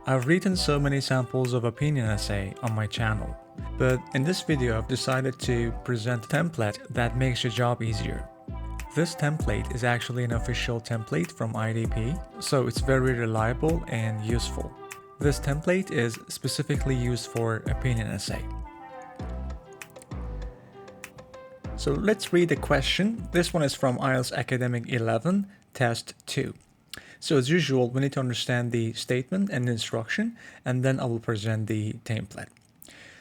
I've written so many samples of opinion essay on my channel, but in this video I've decided to present a template that makes your job easier. This template is actually an official template from IDP, so it's very reliable and useful. This template is specifically used for opinion essay. So let's read the question. This one is from IELTS Academic 11, Test 2. So as usual, we need to understand the statement and the instruction, and then I will present the template.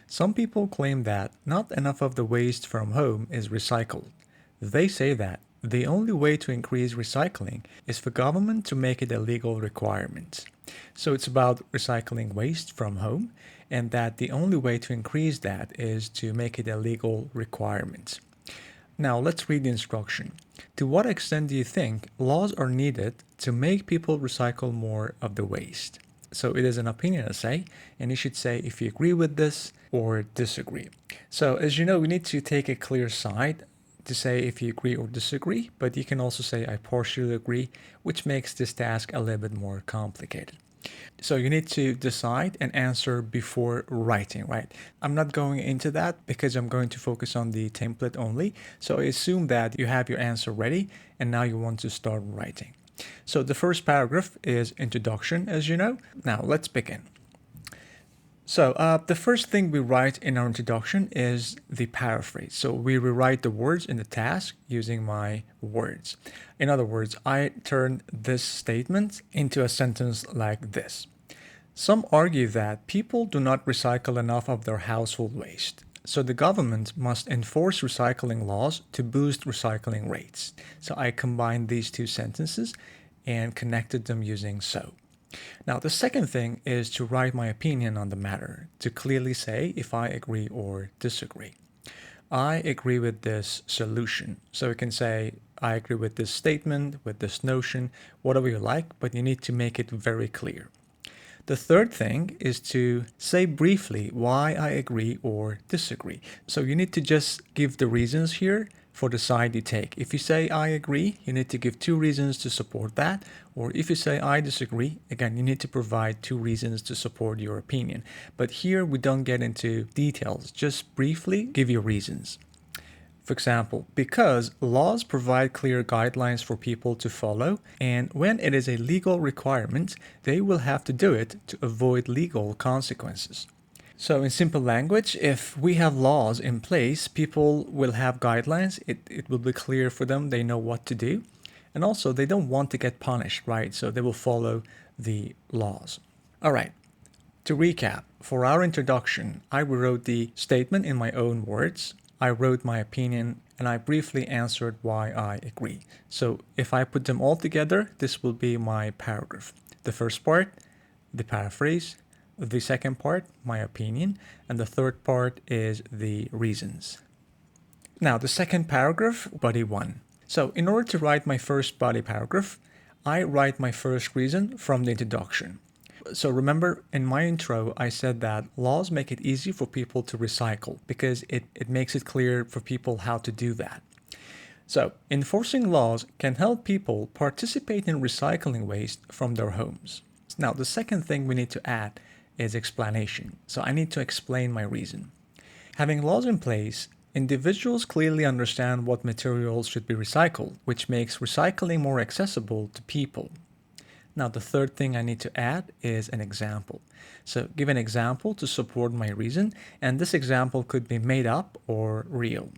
Some people claim that not enough of the waste from home is recycled. They say that the only way to increase recycling is for government to make it a legal requirement. So it's about recycling waste from home, and that the only way to increase that is to make it a legal requirement. Now let's read the instruction. To what extent do you think laws are needed to make people recycle more of the waste? So it is an opinion essay, and you should say if you agree with this or disagree. So as you know, we need to take a clear side to say if you agree or disagree, but you can also say I partially agree, which makes this task a little bit more complicated. So you need to decide and answer before writing, right? I'm not going into that because I'm going to focus on the template only. So I assume that you have your answer ready and now you want to start writing. So the first paragraph is introduction, as you know. Now let's begin. So the first thing we write in our introduction is the paraphrase. So we rewrite the words in the task using my words. In other words, I turn this statement into a sentence like this. Some argue that people do not recycle enough of their household waste. So the government must enforce recycling laws to boost recycling rates. So I combined these two sentences and connected them using so. Now, the second thing is to write my opinion on the matter, to clearly say if I agree or disagree. I agree with this solution. So you can say, I agree with this statement, with this notion, whatever you like, but you need to make it very clear. The third thing is to say briefly why I agree or disagree. So you need to just give the reasons here for the side you take. If you say I agree, you need to give 2 reasons to support that. Or if you say I disagree, again, you need to provide 2 reasons to support your opinion. But here we don't get into details, just briefly give your reasons. For example, because laws provide clear guidelines for people to follow, and when it is a legal requirement, they will have to do it to avoid legal consequences. So in simple language, if we have laws in place, people will have guidelines. It will be clear for them. They know what to do. And also, they don't want to get punished, right? So they will follow the laws. All right. To recap, for our introduction, I rewrote the statement in my own words. I wrote my opinion, and I briefly answered why I agree. So if I put them all together, this will be my paragraph. The first part, the paraphrase. The second part, my opinion, and the third part is the reasons. Now, the second paragraph, body 1. So in order to write my first body paragraph, I write my first reason from the introduction. So remember, in my intro, I said that laws make it easy for people to recycle because it makes it clear for people how to do that. So enforcing laws can help people participate in recycling waste from their homes. Now, the second thing we need to add is explanation. So I need to explain my reason. Having laws in place, individuals clearly understand what materials should be recycled, which makes recycling more accessible to people. Now, the third thing I need to add is an example. So give an example to support my reason, and this example could be made up or real.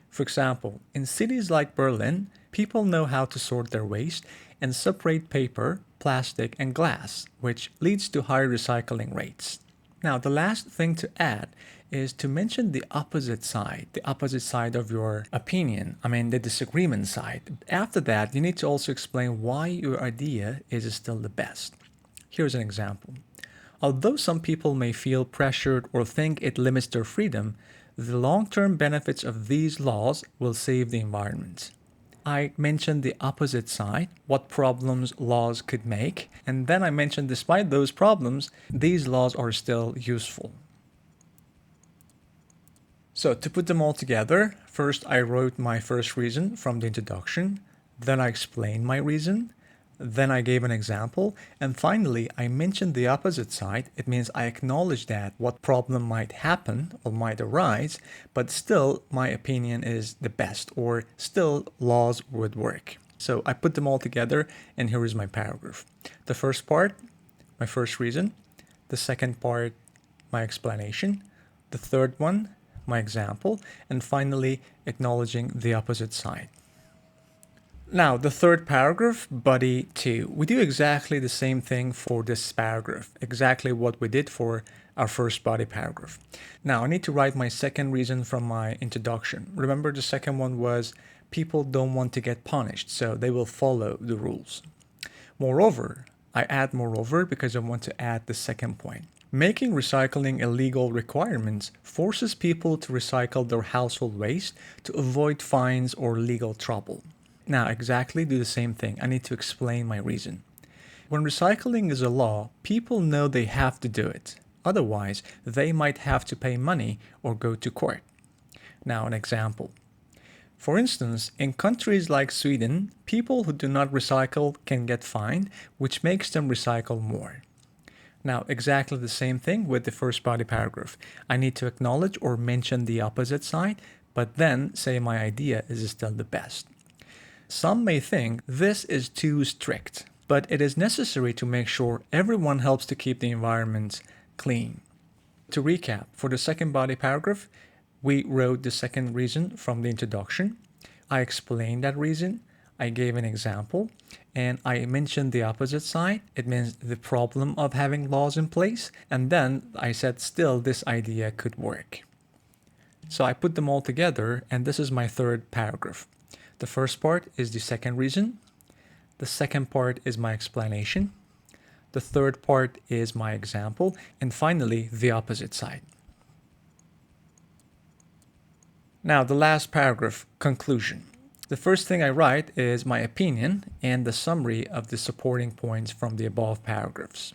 For example, in cities like Berlin, people know how to sort their waste and separate paper, plastic, and glass, which leads to higher recycling rates. Now, the last thing to add is to mention the opposite side of your opinion, the disagreement side. After that, you need to also explain why your idea is still the best. Here's an example. Although some people may feel pressured or think it limits their freedom, the long-term benefits of these laws will save the environment. I mentioned the opposite side, what problems laws could make, and then I mentioned despite those problems, these laws are still useful. So to put them all together, first I wrote my first reason from the introduction, then I explained my reason, Then I gave an example, and finally I mentioned the opposite side. It means I acknowledge that what problem might happen or might arise, but still my opinion is the best, or still laws would work. So I put them all together, and here is my paragraph. The first part, my first reason. The second part, my explanation. The third one, my example. And finally, acknowledging the opposite side. Now, the third paragraph, body 2. We do exactly the same thing for this paragraph, exactly what we did for our first body paragraph. Now, I need to write my second reason from my introduction. Remember, the second one was people don't want to get punished, so they will follow the rules. Moreover, I add moreover because I want to add the second point. Making recycling a legal requirement forces people to recycle their household waste to avoid fines or legal trouble. Now, exactly do the same thing. I need to explain my reason. When recycling is a law, people know they have to do it. Otherwise, they might have to pay money or go to court. Now, an example. For instance, in countries like Sweden, people who do not recycle can get fined, which makes them recycle more. Now, exactly the same thing with the first body paragraph. I need to acknowledge or mention the opposite side, but then say my idea is still the best. Some may think this is too strict, but it is necessary to make sure everyone helps to keep the environment clean. To recap, for the second body paragraph, we wrote the second reason from the introduction. I explained that reason. I gave an example, and I mentioned the opposite side. It means the problem of having laws in place. And then I said still this idea could work. So I put them all together, and this is my third paragraph. The first part is the second reason. The second part is my explanation. The third part is my example. And finally, the opposite side. Now, the last paragraph, conclusion. The first thing I write is my opinion and the summary of the supporting points from the above paragraphs.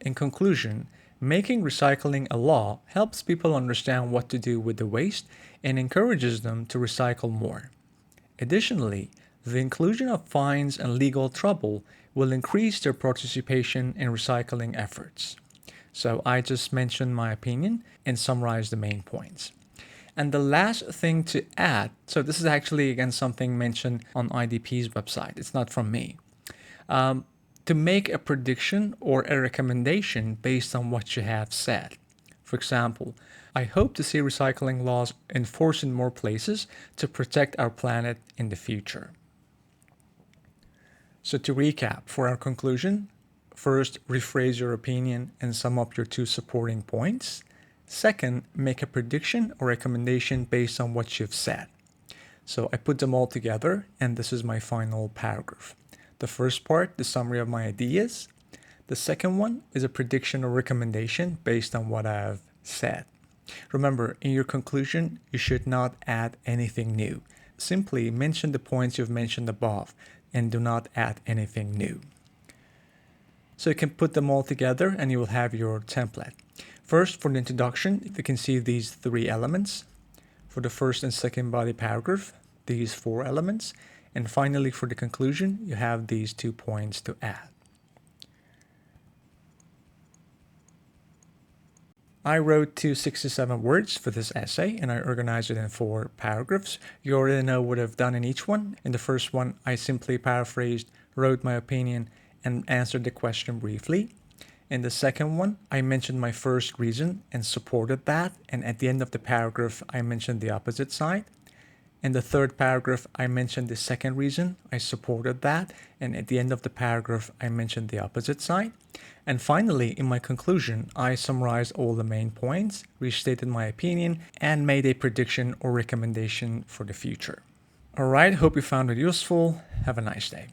In conclusion, making recycling a law helps people understand what to do with the waste and encourages them to recycle more. Additionally, the inclusion of fines and legal trouble will increase their participation in recycling efforts. So I just mentioned my opinion and summarized the main points. And the last thing to add, so this is actually again something mentioned on IDP's website, it's not from me, to make a prediction or a recommendation based on what you have said. For example, I hope to see recycling laws enforced in more places to protect our planet in the future. So to recap, for our conclusion, first, rephrase your opinion and sum up your two supporting points. Second, make a prediction or recommendation based on what you've said. So I put them all together, and this is my final paragraph. The first part, the summary of my ideas. The second one is a prediction or recommendation based on what I've said. Remember, in your conclusion, you should not add anything new. Simply mention the points you've mentioned above and do not add anything new. So you can put them all together and you will have your template. First, for the introduction, you can see these three elements. For the first and second body paragraph, these four elements. And finally, for the conclusion, you have these 2 points to add. I wrote 267 words for this essay, and I organized it in 4 paragraphs. You already know what I've done in each one. In the first one, I simply paraphrased, wrote my opinion, and answered the question briefly. In the second one, I mentioned my first reason and supported that, and at the end of the paragraph, I mentioned the opposite side. In the third paragraph, I mentioned the second reason, I supported that, and at the end of the paragraph, I mentioned the opposite side. And finally, in my conclusion, I summarized all the main points, restated my opinion, and made a prediction or recommendation for the future. Alright, hope you found it useful. Have a nice day.